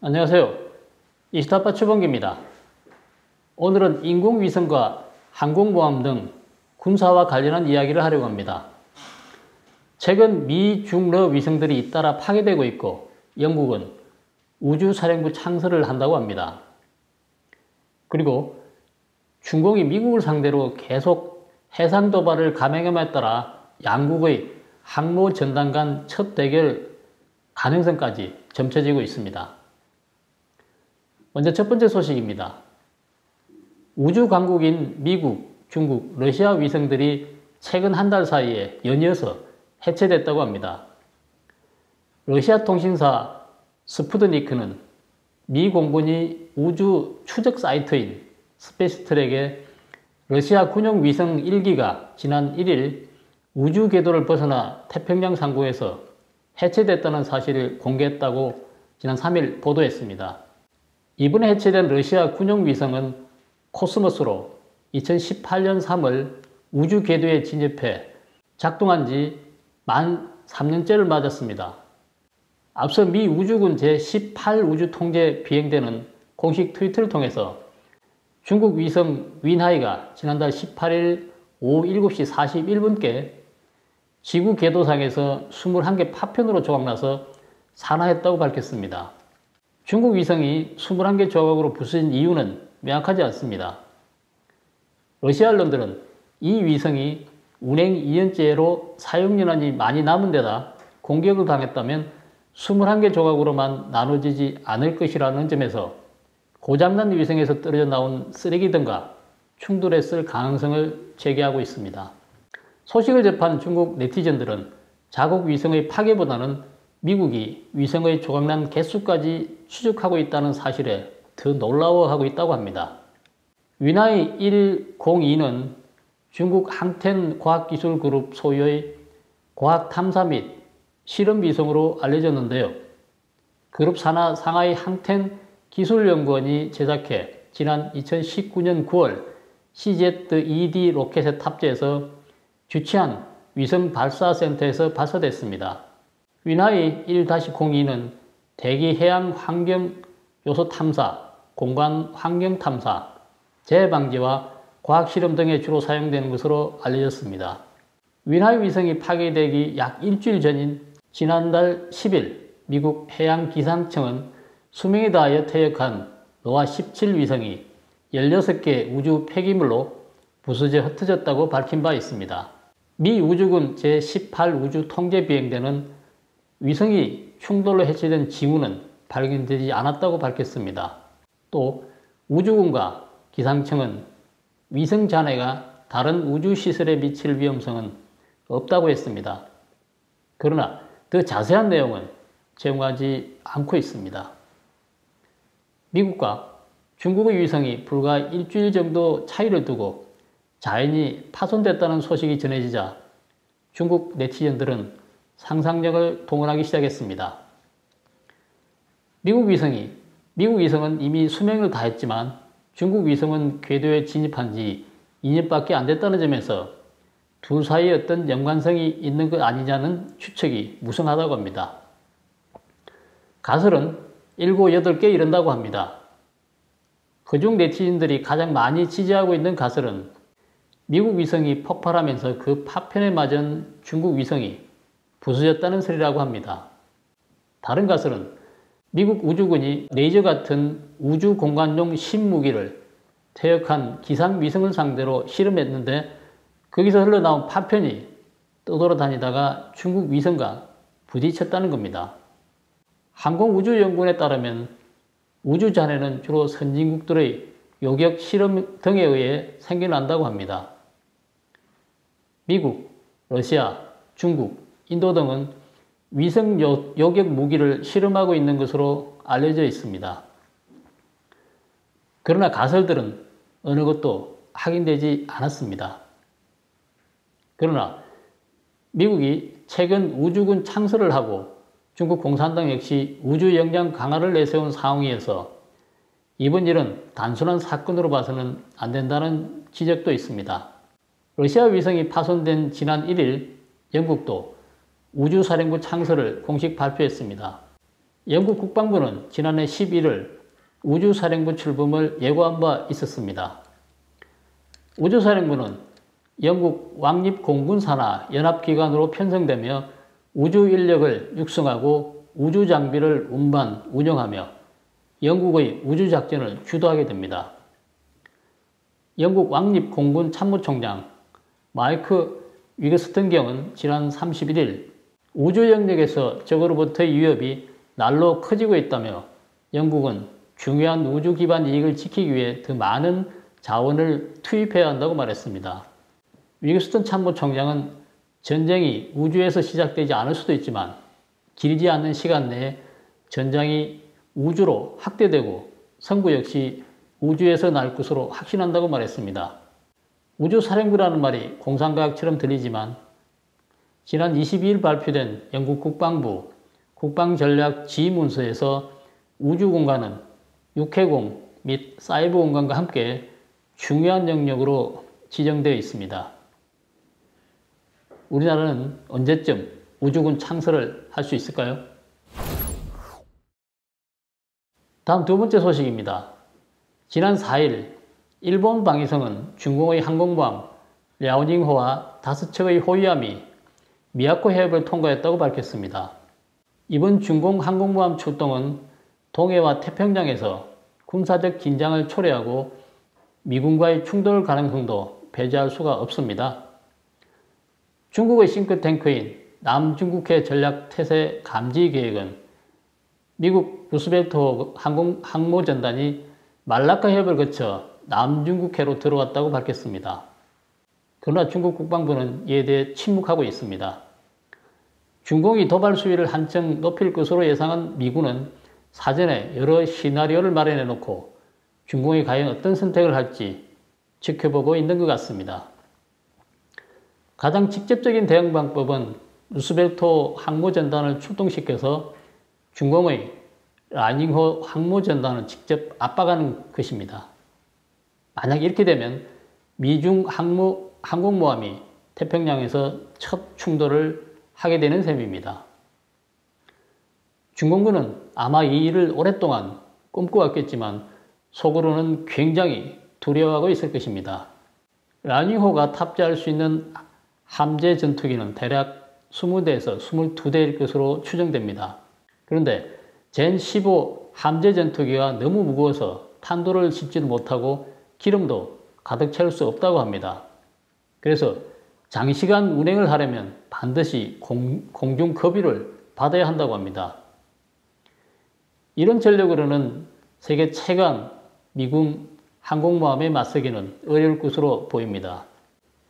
안녕하세요. 이스타파 추범기입니다. 오늘은 인공위성과 항공모함 등 군사와 관련한 이야기를 하려고 합니다. 최근 미, 중, 러 위성들이 잇따라 파괴되고 있고 영국은 우주사령부 창설을 한다고 합니다. 그리고 중공이 미국을 상대로 계속 해상 도발을 감행함에 따라 양국의 항모 전단 간 첫 대결 가능성까지 점쳐지고 있습니다. 먼저 첫 번째 소식입니다. 우주 강국인 미국, 중국, 러시아 위성들이 최근 한 달 사이에 연이어서 해체됐다고 합니다. 러시아 통신사 스푸트니크는 미 공군이 우주 추적 사이트인 스페이스트랙에 러시아 군용 위성 1기가 지난 1일 우주 궤도를 벗어나 태평양 상공에서 해체됐다는 사실을 공개했다고 지난 3일 보도했습니다. 이번에 해체된 러시아 군용 위성은 코스모스로 2018년 3월 우주 궤도에 진입해 작동한 지 만 3년째를 맞았습니다. 앞서 미 우주군 제18 우주통제 비행대는 공식 트위터를 통해서 중국 위성 윈하이가 지난달 18일 오후 7시 41분께 지구 궤도상에서 21개 파편으로 조각나서 산화했다고 밝혔습니다. 중국 위성이 21개 조각으로 부서진 이유는 명확하지 않습니다. 러시아 언론들은 이 위성이 운행 2년째로 사용연한이 많이 남은 데다 공격을 당했다면 21개 조각으로만 나눠지지 않을 것이라는 점에서 고장난 위성에서 떨어져 나온 쓰레기 등과 충돌했을 가능성을 제기하고 있습니다. 소식을 접한 중국 네티즌들은 자국 위성의 파괴보다는 미국이 위성의 조각난 개수까지 추적하고 있다는 사실에 더 놀라워하고 있다고 합니다. 윈하이 102는 중국 항텐과학기술그룹 소유의 과학탐사 및 실험 위성으로 알려졌는데요. 그룹 산하 상하이 항텐기술연구원이 제작해 지난 2019년 9월 CZ-ED 로켓에 탑재해서 주치한 위성 발사센터에서 발사됐습니다. 윈하이 1-02는 대기 해양 환경 요소 탐사, 공간 환경 탐사, 재해 방지와 과학 실험 등에 주로 사용되는 것으로 알려졌습니다. 윈하이 위성이 파괴되기 약 일주일 전인 지난달 10일 미국 해양기상청은 수명에 다하여 퇴역한 노아 17 위성이 16개 우주 폐기물로 부서져 흩어졌다고 밝힌 바 있습니다. 미 우주군 제18 우주 통제 비행대는 위성이 충돌로 해체된 징후는 발견되지 않았다고 밝혔습니다. 또 우주군과 기상청은 위성 잔해가 다른 우주 시설에 미칠 위험성은 없다고 했습니다. 그러나 더 자세한 내용은 제공하지 않고 있습니다. 미국과 중국의 위성이 불과 일주일 정도 차이를 두고 자연히 파손됐다는 소식이 전해지자 중국 네티즌들은 상상력을 동원하기 시작했습니다. 미국 위성은 이미 수명을 다했지만 중국 위성은 궤도에 진입한 지 2년밖에 안 됐다는 점에서 둘 사이에 어떤 연관성이 있는 것 아니냐는 추측이 무성하다고 합니다. 가설은 7, 8개 이른다고 합니다. 그중 네티즌들이 가장 많이 지지하고 있는 가설은 미국 위성이 폭발하면서 그 파편에 맞은 중국 위성이 부서졌다는 설이라고 합니다. 다른 가설은 미국 우주군이 레이저 같은 우주 공간용 신무기를 퇴역한 기상 위성을 상대로 실험했는데 거기서 흘러나온 파편이 떠돌아다니다가 중국 위성과 부딪혔다는 겁니다. 항공우주연구원에 따르면 우주 잔해는 주로 선진국들의 요격 실험 등에 의해 생겨난다고 합니다. 미국, 러시아, 중국, 인도 등은 위성 요격 무기를 실험하고 있는 것으로 알려져 있습니다. 그러나 가설들은 어느 것도 확인되지 않았습니다. 그러나 미국이 최근 우주군 창설을 하고 중국 공산당 역시 우주 역량 강화를 내세운 상황이어서 이번 일은 단순한 사건으로 봐서는 안 된다는 지적도 있습니다. 러시아 위성이 파손된 지난 1일 영국도 우주사령부 창설을 공식 발표했습니다. 영국 국방부는 지난해 11월 우주사령부 출범을 예고한 바 있었습니다. 우주사령부는 영국 왕립공군산하 연합기관으로 편성되며 우주 인력을 육성하고 우주 장비를 운반, 운영하며 영국의 우주작전을 주도하게 됩니다. 영국 왕립공군 참모총장 마이크 위거스턴 경은 지난 31일 우주 영역에서 적으로부터의 위협이 날로 커지고 있다며 영국은 중요한 우주 기반 이익을 지키기 위해 더 많은 자원을 투입해야 한다고 말했습니다. 위거스턴 참모총장은 전쟁이 우주에서 시작되지 않을 수도 있지만 길지 않은 시간 내에 전장이 우주로 확대되고 선구 역시 우주에서 날 것으로 확신한다고 말했습니다. 우주사령부라는 말이 공상과학처럼 들리지만 지난 22일 발표된 영국 국방부 국방전략 지휘문서에서 우주공간은 육해공 및 사이버 공간과 함께 중요한 영역으로 지정되어 있습니다. 우리나라는 언제쯤 우주군 창설을 할 수 있을까요? 다음 두 번째 소식입니다. 지난 4일 일본 방위성은 중공의 항공모함 랴오닝호와 5척의 호위함이 미야코 해협을 통과했다고 밝혔습니다. 이번 중공 항공모함 출동은 동해와 태평양에서 군사적 긴장을 초래하고 미군과의 충돌 가능성도 배제할 수가 없습니다. 중국의 싱크탱크인 남중국해 전략태세 감지 계획은 미국 루스벨트 항모전단이 말라카 해협을 거쳐 남중국해로 들어왔다고 밝혔습니다. 그러나 중국 국방부는 이에 대해 침묵하고 있습니다. 중공이 도발 수위를 한층 높일 것으로 예상한 미군은 사전에 여러 시나리오를 마련해 놓고 중공이 과연 어떤 선택을 할지 지켜보고 있는 것 같습니다. 가장 직접적인 대응 방법은 루스벨트 항모전단을 출동시켜서 중공의 라닝호 항모전단을 직접 압박하는 것입니다. 만약 이렇게 되면 미중 항공모함이 태평양에서 첫 충돌을 하게 되는 셈입니다. 중공군은 아마 이 일을 오랫동안 꿈꿔왔겠지만 속으로는 굉장히 두려워하고 있을 것입니다. 라닝호가 탑재할 수 있는 함재 전투기는 대략 20대에서 22대일 것으로 추정됩니다. 그런데 젠15 함재 전투기가 너무 무거워서 탄도를 싣지도 못하고 기름도 가득 채울 수 없다고 합니다. 그래서 장시간 운행을 하려면 반드시 공중 급유를 받아야 한다고 합니다. 이런 전력으로는 세계 최강 미군 항공모함에 맞서기는 어려울 것으로 보입니다.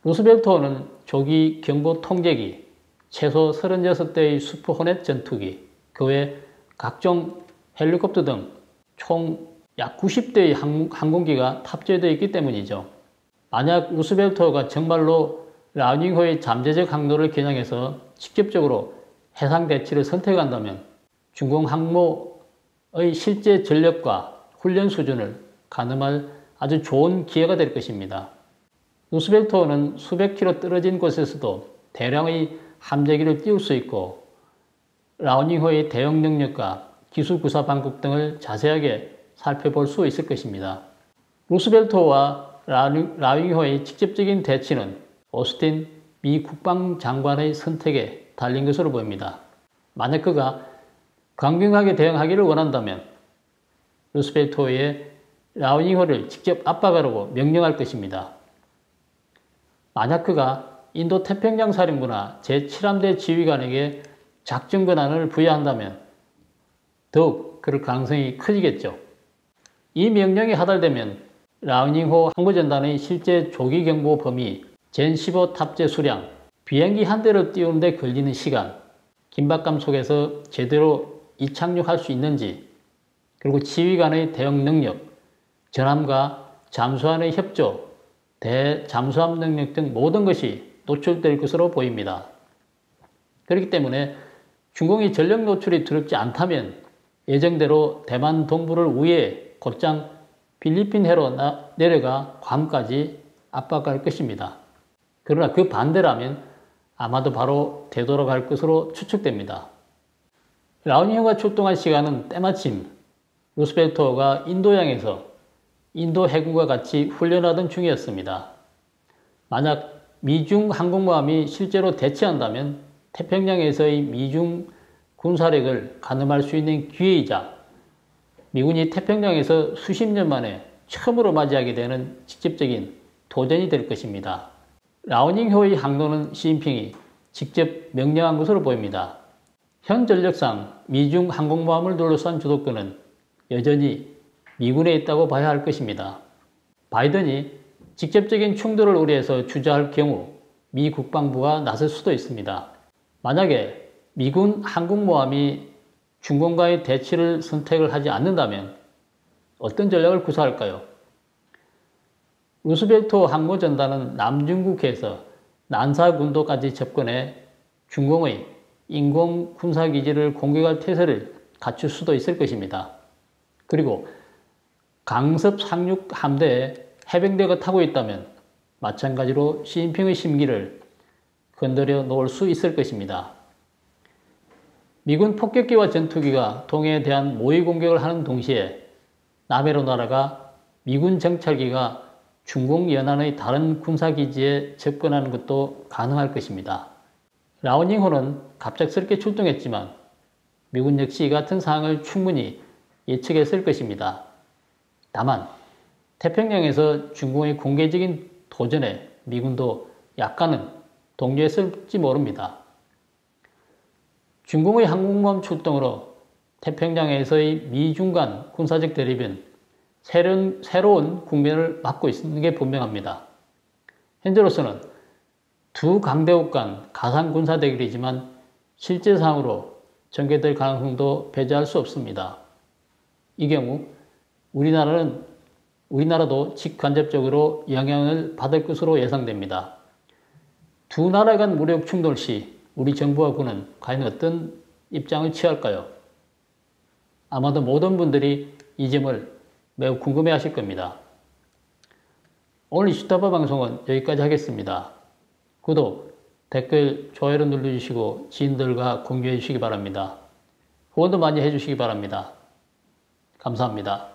루스벨트호는 조기 경보 통제기, 최소 36대의 슈퍼 호넷 전투기, 그 외 각종 헬리콥터 등 총 약 90대의 항공기가 탑재되어 있기 때문이죠. 만약 루스벨트호가 정말로 라닝호의 잠재적 항로를 겨냥해서 직접적으로 해상 대치를 선택한다면 중공 항모의 실제 전력과 훈련 수준을 가늠할 아주 좋은 기회가 될 것입니다. 루스벨트호는 수백 킬로 떨어진 곳에서도 대량의 함재기를 띄울 수 있고 라닝호의 대응 능력과 기술 구사 방법 등을 자세하게 살펴볼 수 있을 것입니다. 루스벨트호와 라닝호의 직접적인 대치는 오스틴 미 국방장관의 선택에 달린 것으로 보입니다. 만약 그가 강경하게 대응하기를 원한다면 루스벨트호의 라닝호를 직접 압박하라고 명령할 것입니다. 만약 그가 인도 태평양 사령부나 제7함대 지휘관에게 작전 권한을 부여한다면 더욱 그럴 가능성이 커지겠죠. 이 명령이 하달되면 라닝호 항모전단의 실제 조기 경보 범위, 젠15 탑재 수량, 비행기 한 대를 띄우는 데 걸리는 시간, 긴박감 속에서 제대로 이착륙할 수 있는지, 그리고 지휘관의 대응 능력, 전함과 잠수함의 협조, 대잠수함 능력 등 모든 것이 노출될 것으로 보입니다. 그렇기 때문에 중공이 전력 노출이 두렵지 않다면 예정대로 대만 동부를 우회해 곧장 필리핀 해로 내려가 괌까지 압박할 것입니다. 그러나 그 반대라면 아마도 바로 되돌아갈 것으로 추측됩니다. 라우닝호가 출동한 시간은 때마침 루스벨트호가 인도양에서 인도 해군과 같이 훈련하던 중이었습니다. 만약 미중 항공모함이 실제로 대치한다면 태평양에서의 미중 군사력을 가늠할 수 있는 기회이자 미군이 태평양에서 수십 년 만에 처음으로 맞이하게 되는 직접적인 도전이 될 것입니다. 라오닝호의 항로는 시진핑이 직접 명령한 것으로 보입니다. 현 전력상 미중 항공모함을 둘러싼 주도권은 여전히 미군에 있다고 봐야 할 것입니다. 바이든이 직접적인 충돌을 우려해서 주저할 경우 미 국방부가 나설 수도 있습니다. 만약에 미군 항공모함이 중공과의 대치를 선택을 하지 않는다면 어떤 전략을 구사할까요? 루스벨트 항모전단은 남중국해에서 난사군도까지 접근해 중공의 인공 군사기지를 공격할 태세를 갖출 수도 있을 것입니다. 그리고 강습 상륙 함대에 해병대가 타고 있다면 마찬가지로 시진핑의 심기를 건드려 놓을 수 있을 것입니다. 미군 폭격기와 전투기가 동해에 대한 모의 공격을 하는 동시에 남해로 날아가 미군 정찰기가 중공 연안의 다른 군사기지에 접근하는 것도 가능할 것입니다. 라오닝호는 갑작스럽게 출동했지만 미군 역시 이 같은 상황을 충분히 예측했을 것입니다. 다만 태평양에서 중공의 공개적인 도전에 미군도 약간은 동조했을지 모릅니다. 중공의 항공모함 출동으로 태평양에서의 미중 간 군사적 대립은 새로운 국면을 맞고 있는 게 분명합니다. 현재로서는 두 강대국 간 가상 군사 대결이지만 실제 상황으로 전개될 가능성도 배제할 수 없습니다. 이 경우 우리나라도 직간접적으로 영향을 받을 것으로 예상됩니다. 두 나라 간 무력 충돌 시 우리 정부와 군은 과연 어떤 입장을 취할까요? 아마도 모든 분들이 이 점을 매우 궁금해 하실 겁니다. 오늘 이슈타파 방송은 여기까지 하겠습니다. 구독, 댓글, 좋아요를 눌러주시고 지인들과 공유해 주시기 바랍니다. 후원도 많이 해주시기 바랍니다. 감사합니다.